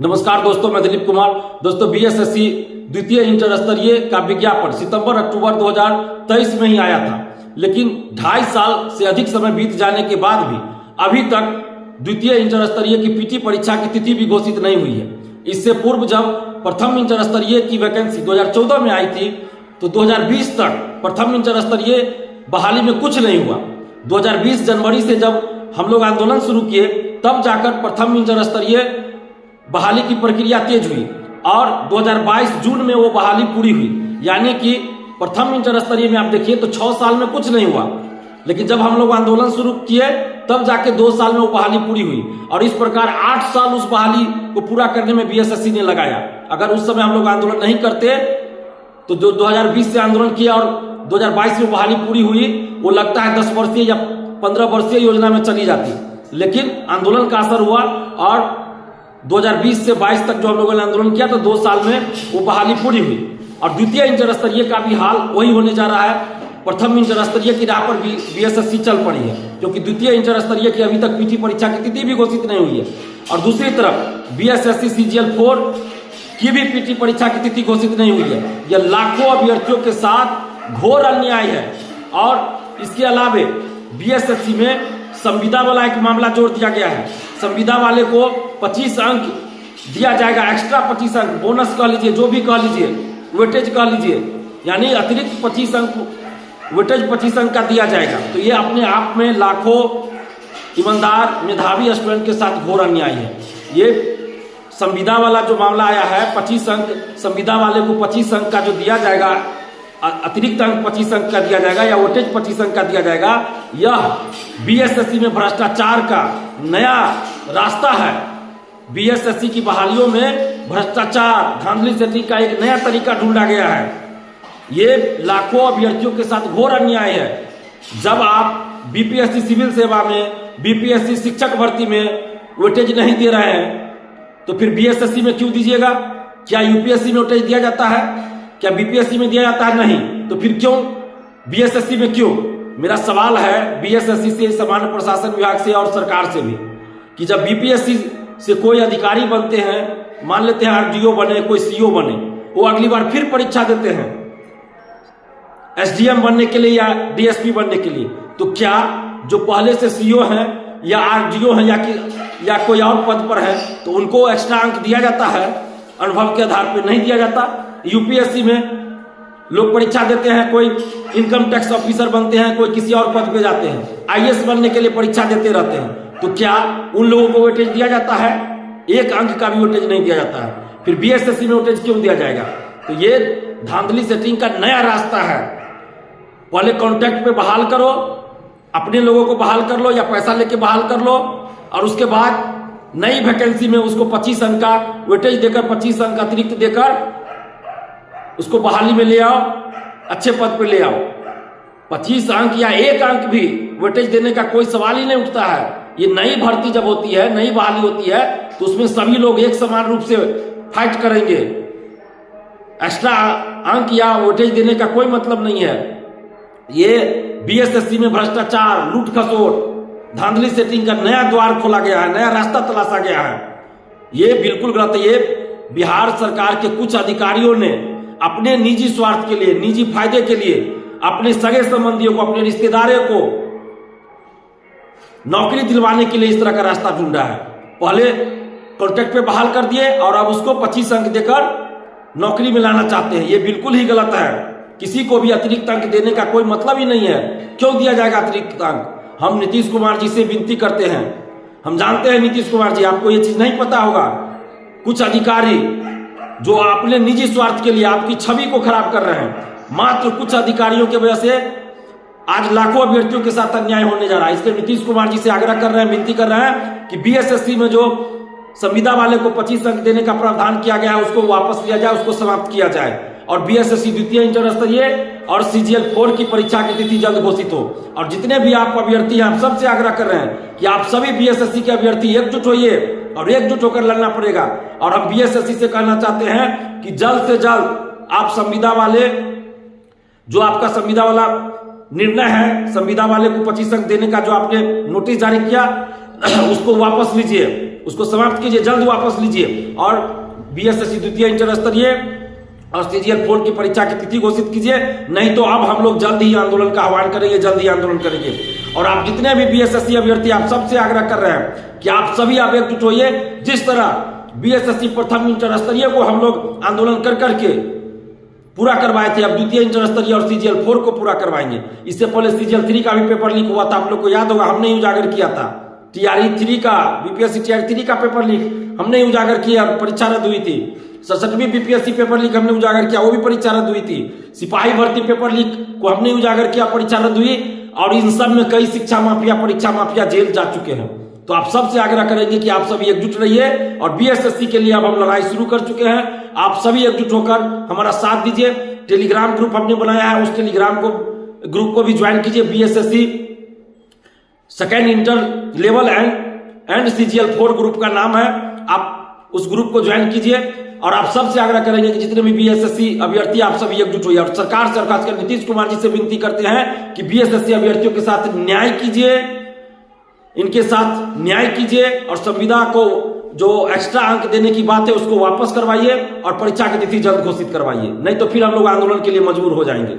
नमस्कार दोस्तों, मैं दिलीप कुमार। दोस्तों, बीएसएससी द्वितीय इंटर स्तरीय का विज्ञापन सितंबर अक्टूबर 2023 में ही आया था, लेकिन 2.5 साल से अधिक समय बीत जाने के बाद भी अभी तक द्वितीय इंटर स्तरीय की पीटी परीक्षा की तिथि भी घोषित नहीं हुई है। इससे पूर्व जब प्रथम इंटर स्तरीय की वैकेंसी 2014 में आई थी तो 2020 तक प्रथम इंटर स्तरीय बहाली में कुछ नहीं हुआ। 2020 जनवरी से जब हम लोग आंदोलन शुरू किए तब जाकर प्रथम इंटर स्तरीय बहाली की प्रक्रिया तेज हुई और 2022 जून में वो बहाली पूरी हुई। यानी कि प्रथम इंटर स्तरीय में आप देखिए तो 6 साल में कुछ नहीं हुआ, लेकिन जब हम लोग आंदोलन शुरू किए तब जाके 2 साल में वो बहाली पूरी हुई और इस प्रकार 8 साल उस बहाली को पूरा करने में बीएसएससी ने लगाया। अगर उस समय हम लोग आंदोलन नहीं करते तो जो 2020 से आंदोलन किया और 2022 में बहाली पूरी हुई, वो लगता है 10 वर्षीय या 15 वर्षीय योजना में चली जाती। लेकिन आंदोलन का असर हुआ और 2020 से 22 तक जो हम लोगों ने आंदोलन किया तो 2 साल में वो बहाली पूरी हुई। और द्वितीय इंटर स्तरीय का भी हाल वही होने जा रहा है। प्रथम इंटर स्तरीय की राह पर भी बीएसएससी चल पड़ी है, क्योंकि द्वितीय इंटर स्तरीय की अभी तक पीटी परीक्षा की तिथि भी घोषित नहीं हुई है। और दूसरी तरफ बीएसएससी सीजीएल 4 की भी पीटी परीक्षा की तिथि घोषित नहीं हुई है। यह लाखों अभ्यर्थियों के साथ घोर अन्याय है। और इसके अलावे बीएसएससी में संविदा वाला एक मामला जोड़ दिया गया है। संविदा वाले को 25 अंक दिया जाएगा, एक्स्ट्रा 25 अंक, बोनस कह लीजिए, जो भी कह लीजिए, वेटेज कह लीजिए, यानी अतिरिक्त 25 अंक, वेटेज 25 अंक का दिया जाएगा। तो ये अपने आप में लाखों ईमानदार मेधावी स्टूडेंट के साथ घोर अन्याय है। ये संविदा वाला जो मामला आया है, 25 अंक संविदा वाले को 25 अंक का जो दिया जाएगा, अतिरिक्त अंक 25 अंक का दिया जाएगा या वोटेज 25 अंक का दिया जाएगा, यह बीएसएससी में भ्रष्टाचार का नया रास्ता है। बीएसएससी की बहालियों में भ्रष्टाचार, धांधली सेटिंग का एक नया तरीका ढूंढा गया है। ये लाखों अभ्यर्थियों के साथ घोर अन्याय है। जब आप बीपीएससी सिविल सेवा में, बीपीएससी शिक्षक भर्ती में वेटेज नहीं दे रहे हैं तो फिर बीएसएससी में क्यों दीजिएगा? क्या यूपीएससी में वेटेज दिया जाता है? क्या बीपीएससी में दिया जाता है? नहीं। तो फिर क्यों बीएसएससी में क्यों? मेरा सवाल है बीएसएससी से, सामान्य प्रशासन विभाग से और सरकार से भी, कि जब बीपीएससी से कोई अधिकारी बनते हैं, मान लेते हैं आरडीओ बने, कोई सीओ बने, वो अगली बार फिर परीक्षा देते हैं एसडीएम बनने के लिए या डीएसपी बनने के लिए, तो क्या जो पहले से सीओ हैं या आरडीओ हैं या कोई और पद पर है तो उनको एक्स्ट्रा अंक दिया जाता है? अनुभव के आधार पर नहीं दिया जाता। यूपीएससी में लोग परीक्षा देते हैं, कोई इनकम टैक्स ऑफिसर बनते हैं, कोई किसी और पद पे जाते हैं, आईएएस बनने के लिए परीक्षा देते रहते हैं, तो क्या उन लोगों को वेटेज दिया जाता है? 1 अंक का भी वेटेज नहीं दिया जाता है। फिर बीएसएससी में वेटेज क्यों दिया जाएगा? तो ये धांधली सेटिंग का नया रास्ता है। पहले कॉन्ट्रैक्ट पे बहाल करो, अपने लोगों को बहाल कर लो या पैसा लेके बहाल कर लो, और उसके बाद नई वैकेंसी में उसको 25 अंक का वेटेज देकर, 25 अंक अतिरिक्त देकर उसको बहाली में ले आओ, अच्छे पद पे ले आओ। 25 अंक या 1 अंक भी वेटेज देने का कोई सवाल ही नहीं उठता है। ये नई भर्ती जब होती है, नई बहाली होती है, तो उसमें सभी लोग एक समान रूप से फाइट करेंगे। एक्स्ट्रा अंक या वेटेज देने का कोई मतलब नहीं है। ये बीएसएससी में भ्रष्टाचार, लूट खसोट, धांधली सेटिंग का नया द्वार खोला गया है, नया रास्ता तलाशा गया है। ये बिल्कुल गलत है। ये बिहार सरकार के कुछ अधिकारियों ने अपने निजी स्वार्थ के लिए, निजी फायदे के लिए, अपने सगे संबंधियों को, अपने रिश्तेदारों को नौकरी दिलवाने के लिए इस तरह का रास्ता ढूंढा है। पहले कॉन्ट्रैक्ट पे बहाल कर दिए और अब उसको 25 अंक देकर नौकरी में लाना चाहते हैं। ये बिल्कुल ही गलत है। किसी को भी अतिरिक्त अंक देने का कोई मतलब ही नहीं है। क्यों दिया जाएगा अतिरिक्त अंक? हम नीतीश कुमार जी से विनती करते हैं, हम जानते हैं नीतीश कुमार जी, आपको ये चीज नहीं पता होगा, कुछ अधिकारी जो अपने निजी स्वार्थ के लिए आपकी छवि को खराब कर रहे हैं, मात्र कुछ अधिकारियों की वजह से आज लाखों अभ्यर्थियों के साथ अन्याय होने जा रहा है। इसलिए नीतीश कुमार जी से आग्रह कर रहे हैं, विनती कर रहे हैं कि बीएसएससी में जो संविदा वाले को 25 अंक देने का प्रावधान किया गया है उसको वापस लिया जाए, उसको समाप्त किया जाए और बीएसएससी द्वितीय इंटर स्तरीय और सीजीएल 4 की परीक्षा की तिथि जल्द घोषित हो। और जितने भी आप अभ्यर्थी हैं, हम सबसे आग्रह कर रहे हैं कि आप सभी बीएसएससी के अभ्यर्थी एकजुट होइए और एकजुट होकर लड़ना पड़ेगा। और हम बीएसएससी से कहना चाहते हैं कि जल्द से जल्द आप संविदा वाले, जो आपका संविदा वाला निर्णय है, संविदा वाले को 25 अंक देने का जो आपने नोटिस जारी किया उसको वापस लीजिए उसको समाप्त कीजिए, जल्द वापस लीजिए और बीएसएससी द्वितीय इंटर स्तरीय और सीजीएल 4 की परीक्षा की तिथि घोषित कीजिए। नहीं तो अब हम लोग जल्द ही आंदोलन का आह्वान करेंगे, जल्द ही आंदोलन करेंगे। और आप जितने भी बीएसएससी अभ्यर्थी, आप सबसे आग्रह कर रहे हैं कि आप सभी आप एकजुट होइए। जिस तरह बीएसएससी प्रथम इंटर स्तरीय को हम लोग आंदोलन कर करके पूरा करवाए थे, अब द्वितीय इंटर स्तरीय और सीजीएल 4 को पूरा करवाएंगे। इससे पहले सीजीएल 3 का भी पेपर लीक हुआ था, आप लोग को याद होगा, हमने उजागर किया था। टीआरई 3 का, बीपीएससी टीआरई 3 का पेपर लीक हमने उजागर किया, परीक्षा रद्द हुई थी। 67वीं बीपीएससी पेपर लीक हमने उजागर किया, वो भी परीक्षा रद्द हुई थी। सिपाही भर्ती पेपर लीक को हमने उजागर किया, परीक्षा रद्द हुई। और इन सब में कई शिक्षा माफिया, परीक्षा माफिया जेल जा चुके हैं। तो आप सबसे आग्रह करेंगे कि आप सभी एकजुट रहिए और बीएसएससी के लिए अब हम लड़ाई शुरू कर चुके हैं। आप सभी एकजुट होकर हमारा साथ दीजिए। टेलीग्राम ग्रुप हमने बनाया है, उस टेलीग्राम ग्रुप को भी ज्वाइन कीजिए। BSSC second inter level and CGL 4 group का नाम है, आप उस ग्रुप को ज्वाइन कीजिए। और आप सबसे आग्रह करेंगे कि जितने भी बीएसएससी अभ्यर्थी, आप सभी एकजुट होइए और सरकार से और खासकर नीतीश कुमार जी से विनती करते हैं कि बीएसएससी अभ्यर्थियों के साथ न्याय कीजिए, इनके साथ न्याय कीजिए और संविदा को जो एक्स्ट्रा अंक देने की बात है उसको वापस करवाइए और परीक्षा की तिथि जल्द घोषित करवाइए। नहीं तो फिर हम लोग आंदोलन के लिए मजबूर हो जाएंगे।